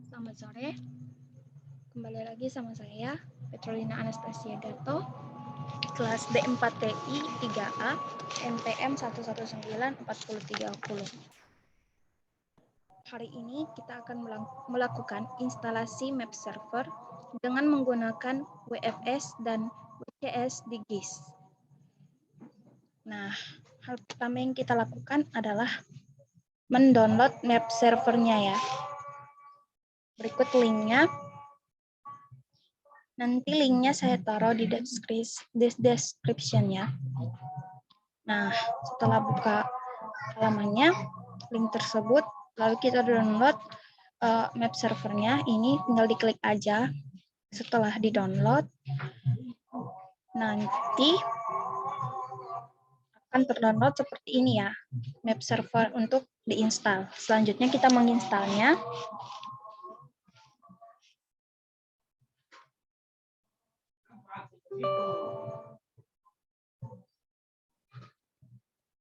Selamat sore, kembali lagi sama saya, Petrolina Anastasia Gato, kelas D4TI 3A, NPM 1194030. Hari ini kita akan melakukan instalasi map server dengan menggunakan WFS dan WCS di GIS. Nah, hal pertama yang kita lakukan adalah mendownload map servernya ya. Berikut linknya. Nanti linknya saya taruh di description ya. Nah, setelah buka halamannya, link tersebut, lalu kita download map servernya. Ini tinggal diklik aja. Setelah di-download, nanti akan terdownload seperti ini ya, map server untuk diinstal. Selanjutnya kita menginstalnya.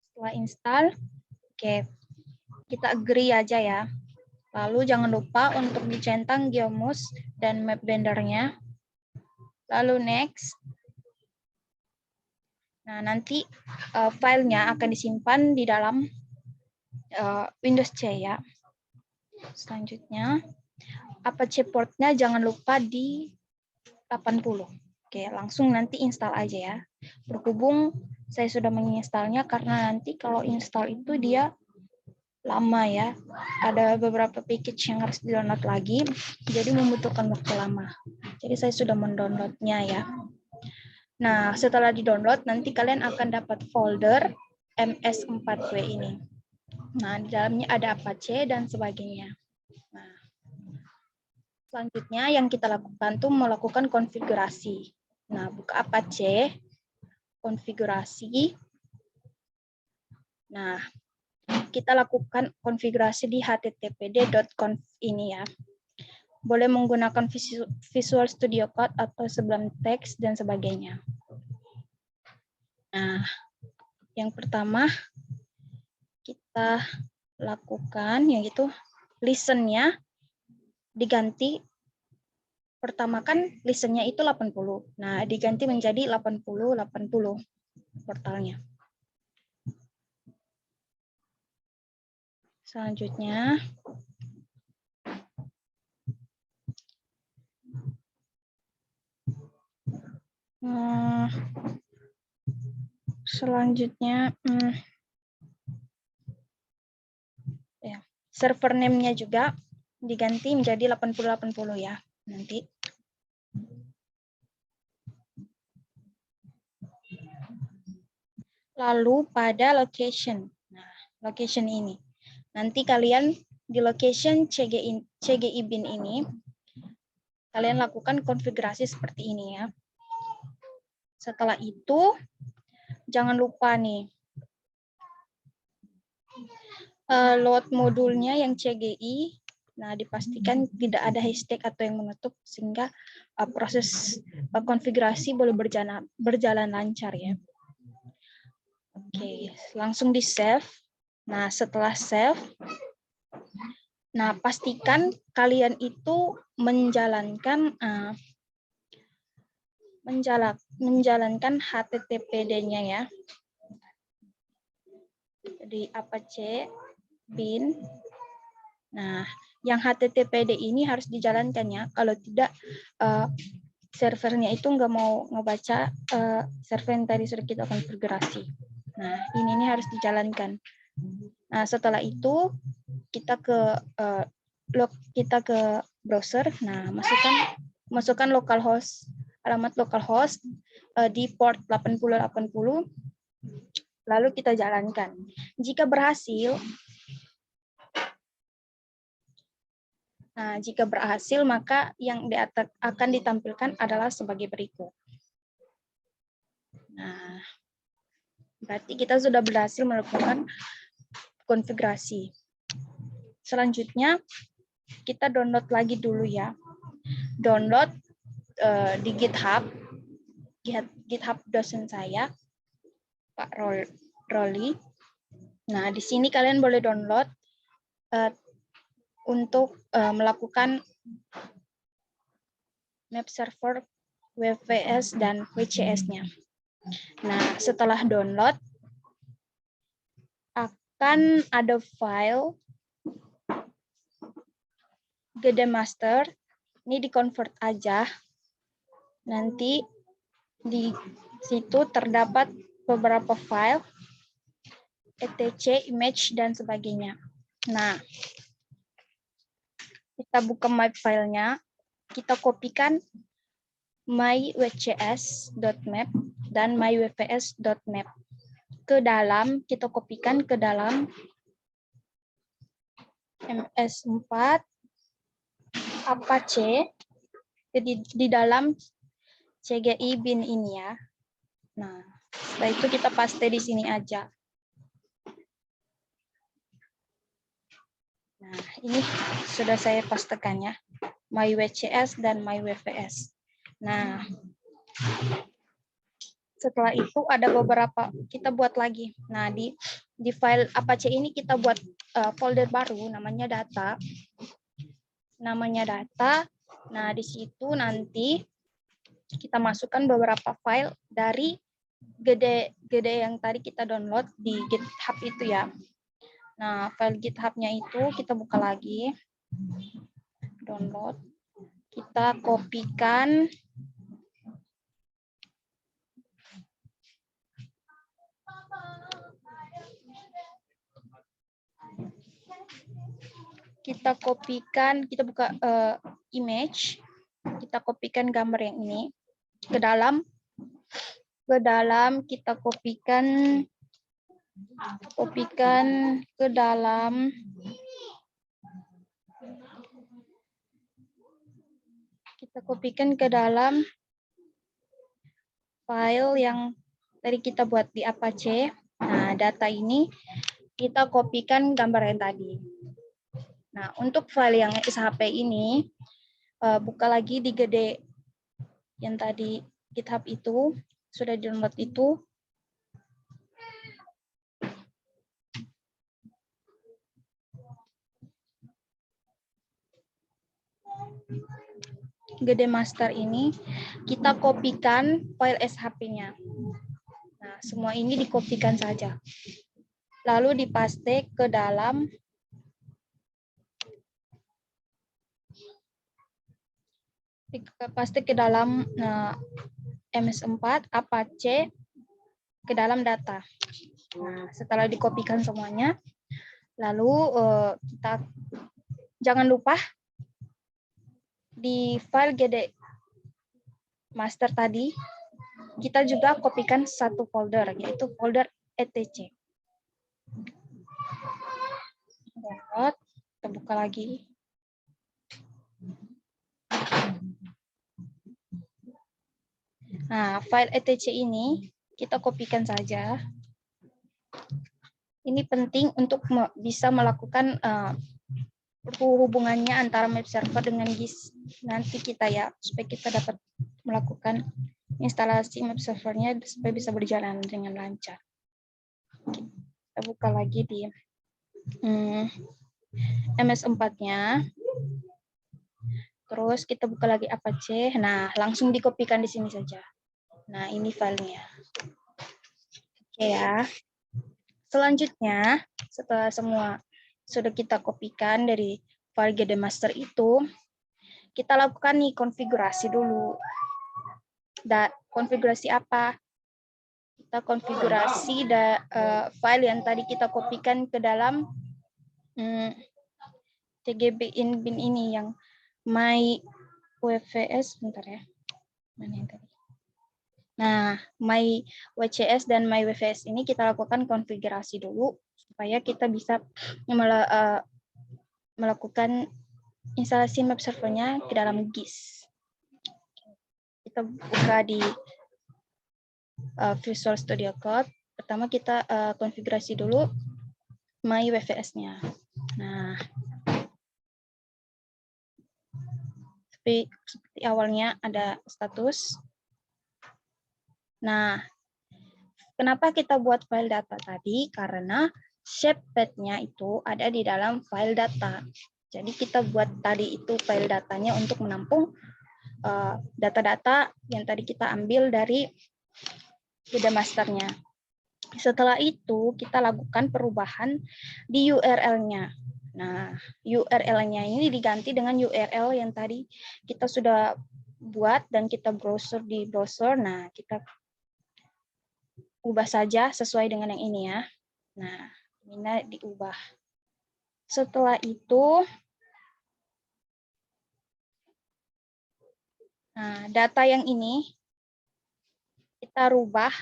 Setelah install, oke, kita agree aja ya. Lalu jangan lupa untuk dicentang geomus dan map rendernya. Lalu next. Nah, nanti filenya akan disimpan di dalam Windows C ya. Selanjutnya, Apache portnya jangan lupa di 80. Oke, langsung nanti install aja ya. Berhubung saya sudah menginstalnya karena nanti kalau install itu dia lama ya. Ada beberapa package yang harus di-download lagi, jadi membutuhkan waktu lama. Jadi saya sudah mendownloadnya ya. Nah, setelah di-download, nanti kalian akan dapat folder MS4W ini. Nah, di dalamnya ada Apache dan sebagainya. Nah, selanjutnya yang kita lakukan tuh melakukan konfigurasi. Nah, buka Apache, konfigurasi. Nah, kita lakukan konfigurasi di httpd.conf ini ya. Boleh menggunakan Visual Studio Code atau sebelum teks dan sebagainya. Nah, yang pertama kita lakukan yaitu listen-nya diganti. Pertama kan listen-nya itu 80. Nah, diganti menjadi 80-80 portalnya. Selanjutnya ya, server name-nya juga diganti menjadi 80-80 ya nanti. Lalu pada location. Nah, location ini. Nanti kalian di location CGI bin ini kalian lakukan konfigurasi seperti ini ya. Setelah itu jangan lupa nih load modulnya yang CGI. Nah, dipastikan tidak ada hashtag atau yang menutup sehingga proses konfigurasi boleh berjalan lancar ya. Oke, langsung di save. Nah, setelah save, nah pastikan kalian itu menjalankan HTTPD-nya ya. Jadi Apache bin. Nah, yang HTTPD ini harus dijalankan ya. Kalau tidak, servernya itu nggak mau ngebaca server yang tadi sudah kita konfigurasi. Nah, ini harus dijalankan. Nah, setelah itu kita ke browser. Nah, masukkan localhost, alamat localhost di port 8080. Lalu kita jalankan. Jika berhasil, maka yang akan ditampilkan adalah sebagai berikut. Nah, berarti kita sudah berhasil melakukan konfigurasi. Selanjutnya, kita download lagi dulu ya. Download di GitHub dosen saya, Pak Rolly. Nah, di sini kalian boleh download untuk melakukan map server WVS dan WCS-nya. Nah, setelah download, akan ada file gede master. Ini di-convert aja. Nanti di situ terdapat beberapa file, etc, image, dan sebagainya. Nah, kita buka my filenya, kita kopikan mywcs.map dan mywps.map ke dalam, kita kopikan ke dalam ms4 apache di dalam CGI bin ini ya. Nah, setelah itu kita paste di sini aja. Nah, ini sudah saya pastekan ya, mywcs dan mywps. Nah, setelah itu ada beberapa kita buat lagi. Nah, di file Apache ini kita buat folder baru namanya data. Nah, di situ nanti kita masukkan beberapa file dari gede yang tadi kita download di GitHub itu ya. Nah, file GitHub-nya itu kita buka lagi. Download. Kita kopikan. Kita buka image, kita kopikan gambar yang ini ke dalam kita kopikan ke dalam file yang tadi kita buat di Apache. Nah, data ini kita kopikan gambar yang tadi. Nah, untuk file yang SHP ini, buka lagi di gede yang tadi GitHub itu, sudah download itu. Gede master ini, kita kopikan file SHP-nya. Nah, semua ini dikopikan saja. Lalu dipaste ke dalam MS4 Apache ke dalam data. Nah, setelah dikopikan semuanya, lalu kita jangan lupa di file gede master tadi kita juga kopikan satu folder, yaitu folder etc. Download, kita buka lagi. Nah, file etc ini kita kopikan saja. Ini penting untuk bisa melakukan hubungannya antara map server dengan GIS nanti kita ya, supaya kita dapat melakukan instalasi map servernya supaya bisa berjalan dengan lancar. Kita buka lagi di MS4-nya. Terus kita buka lagi Apache. Nah, langsung dikopikan di sini saja. Nah, ini filenya. Oke ya. Selanjutnya, setelah semua sudah kita kopikan dari file gede master itu, kita lakukan nih konfigurasi dulu. Konfigurasi apa? Kita konfigurasi file yang tadi kita kopikan ke dalam TGB bin ini yang mywcs, bentar ya. Mana yang tadi? Nah, mywcs dan mywcs ini kita lakukan konfigurasi dulu supaya kita bisa melakukan instalasi map servernya ke dalam GIS. Kita buka di Visual Studio Code. Pertama kita konfigurasi dulu mywcs-nya. Nah, seperti awalnya ada status. Nah, kenapa kita buat file data tadi? Karena shape path-nya itu ada di dalam file data. Jadi kita buat tadi itu file datanya untuk menampung data-data yang tadi kita ambil dari beda masternya. Setelah itu kita lakukan perubahan di URL-nya. Nah, URL-nya ini diganti dengan URL yang tadi kita sudah buat dan kita browser di browser. Nah, kita ubah saja sesuai dengan yang ini ya. Nah, ini diubah. Setelah itu, nah, data yang ini kita rubah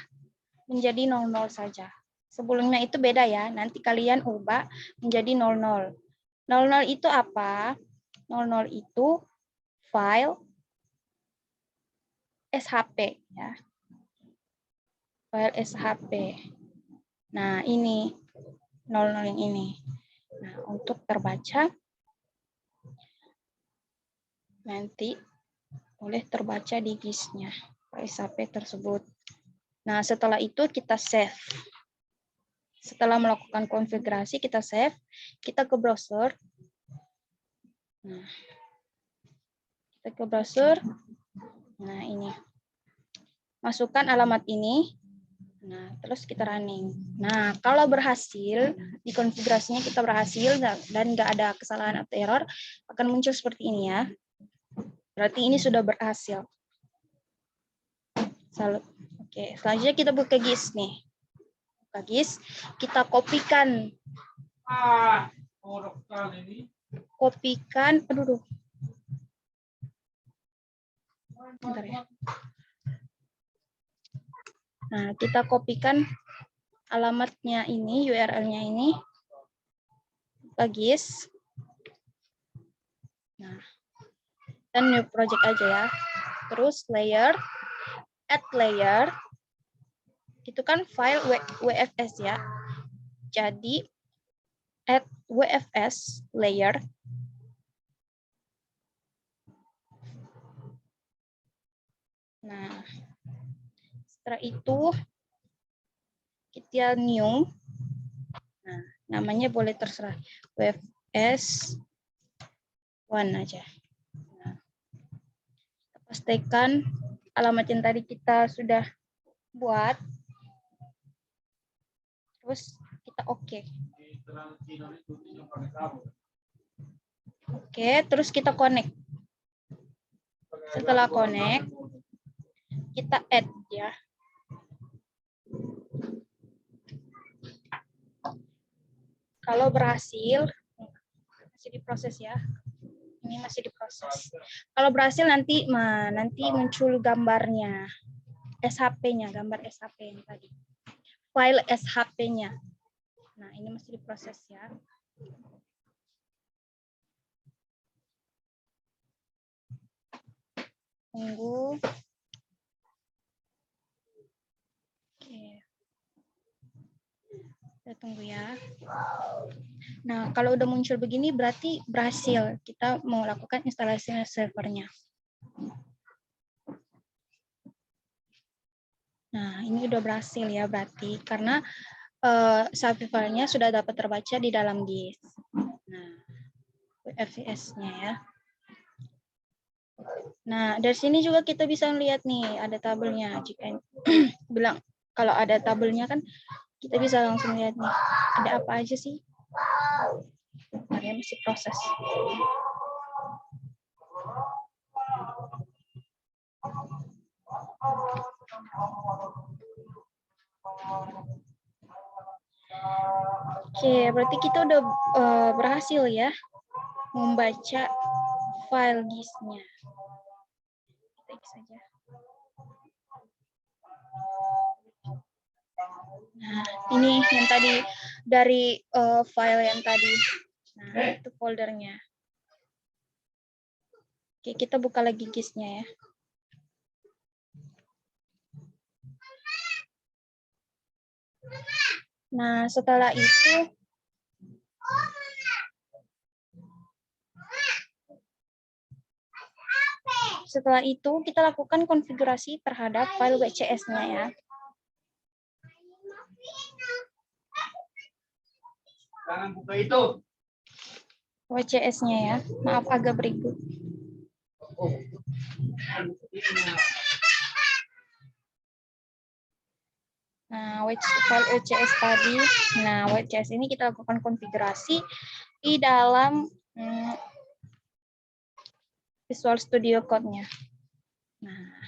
menjadi 00 saja. Sebelumnya itu beda ya, nanti kalian ubah menjadi 00. 00 itu apa? 00 itu file SHP ya. File SHP. Nah, ini 00 yang ini. Nah, untuk terbaca nanti boleh terbaca di GIS-nya file SHP tersebut. Nah, setelah itu kita save. Setelah melakukan konfigurasi, kita save, kita ke browser. Nah, kita ke browser. Nah, ini. Masukkan alamat ini. Nah, terus kita running. Nah, kalau berhasil, di konfigurasinya kita berhasil dan nggak ada kesalahan atau error, akan muncul seperti ini ya. Berarti ini sudah berhasil. Salut. Oke, selanjutnya kita buka GIS nih. Buka GIS, kita kopikan. Kopikan, aduh. Bentar ya. Nah, kita kopikan alamatnya ini, URL-nya ini. Buka GIS. Nah, dan new project aja ya. Terus layer, add layer. Itu kan file WFS ya. Jadi add WFS layer. Nah, setelah itu kita new. Nah, namanya boleh terserah. WFS 1 aja. Nah, pastikan alamat yang tadi kita sudah buat. Terus kita oke. Oke, terus kita connect. Setelah connect, kita add ya. Kalau berhasil, masih diproses ya. Ini masih diproses. Kalau berhasil nanti muncul gambarnya. SHP-nya, gambar SHP yang tadi. File SHP-nya. Nah, ini masih diproses ya. Tunggu. Oke. Kita tunggu ya. Nah, kalau udah muncul begini berarti berhasil. Kita mau lakukan instalasi servernya. Nah, ini udah berhasil ya berarti karena SHP filenya sudah dapat terbaca di dalam GIS. Nah, WFS-nya ya. Nah, dari sini juga kita bisa melihat nih ada tabelnya. Jika bilang kalau ada tabelnya kan kita bisa langsung lihat nih ada apa aja sih. Nah, masih proses. Oke, berarti kita udah berhasil ya membaca file GIS-nya. Kita X saja. Nah, ini yang tadi dari file yang tadi. Nah, itu foldernya. Oke, kita buka lagi GIS-nya ya. Nah, setelah itu kita lakukan konfigurasi terhadap file WCS-nya ya. Jangan buka itu. WCS-nya ya. Maaf agak beribut. Nah, file WCS tadi. Nah, WCS ini kita lakukan konfigurasi di dalam Visual Studio Code-nya. Nah,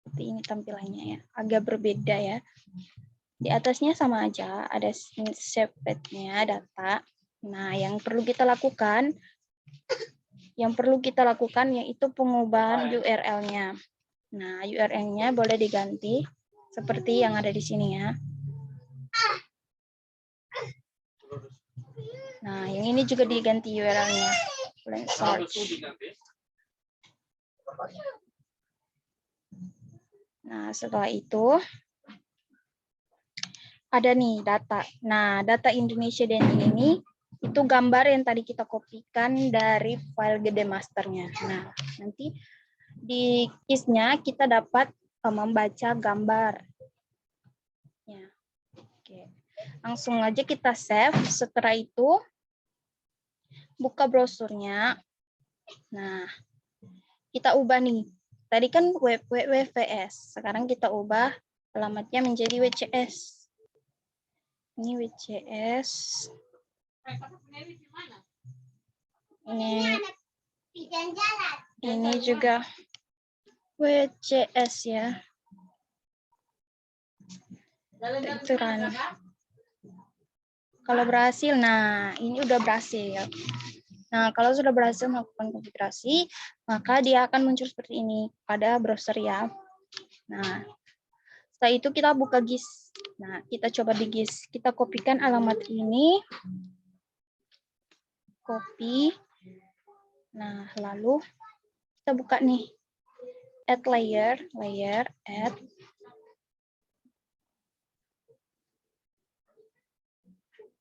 seperti ini tampilannya ya. Agak berbeda ya. Di atasnya sama aja, ada snippet-nya, data. Nah, yang perlu kita lakukan yaitu pengubahan URL-nya. Nah, URL-nya boleh diganti seperti yang ada di sini ya. Nah, yang ini juga diganti URL-nya. Boleh search. Nah, setelah itu ada nih data. Nah, data Indonesia dan ini itu gambar yang tadi kita kopikan dari file gede masternya. Nah, nanti di KISS-nya kita dapat membaca gambar. Ya. Oke. Langsung aja kita save. Setelah itu buka brosurnya. Nah, kita ubah nih. Tadi kan WVS. Sekarang kita ubah alamatnya menjadi WCS. Ini WCS. Ini juga WCS ya. Aturan. Kalau berhasil, nah ini udah berhasil. Nah, kalau sudah berhasil melakukan konfigurasi, maka dia akan muncul seperti ini pada browser ya. Nah, setelah itu kita buka GIS. Nah, kita coba di GIS. Kita kopikan alamat ini. Copy. Nah, lalu kita buka nih. Add layer, add.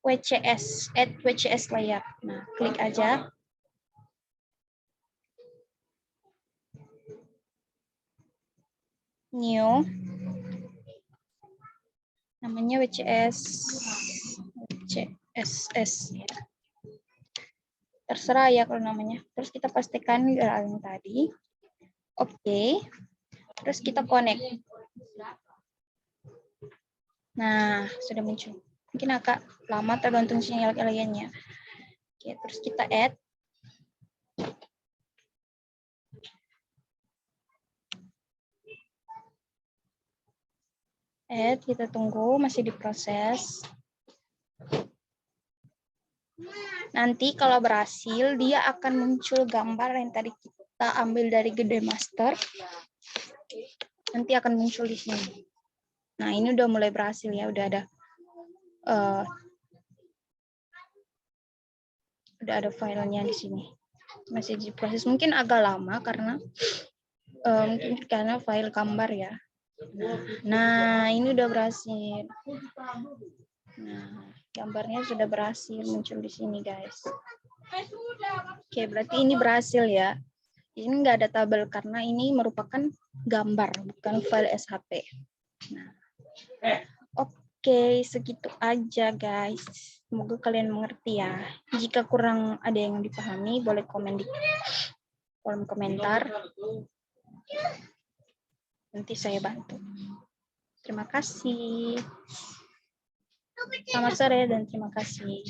WCS, add WCS layer. Nah, klik aja. New. Namanya WCSS ya. Terserah ya kalau namanya. Terus kita pastikan URL yang tadi. Oke. Terus kita connect. Nah, sudah muncul. Mungkin agak lama tergantung sinyal kaliannya. Oke, terus kita add. Kita tunggu, masih diproses. Nanti kalau berhasil, dia akan muncul gambar yang tadi kita ambil dari gede master. Nanti akan muncul di sini. Nah, ini udah mulai berhasil ya, udah ada filenya di sini. Masih diproses, mungkin agak lama karena mungkin karena file gambar ya. Nah, ini udah berhasil. Nah, gambarnya sudah berhasil muncul di sini, guys. Oke, berarti ini berhasil ya. Ini nggak ada tabel karena ini merupakan gambar, bukan file SHP. Nah, oke, segitu aja, guys. Semoga kalian mengerti ya. Jika kurang ada yang dipahami, boleh komen di kolom komentar. Nanti saya bantu. Terima kasih. Selamat sore dan terima kasih.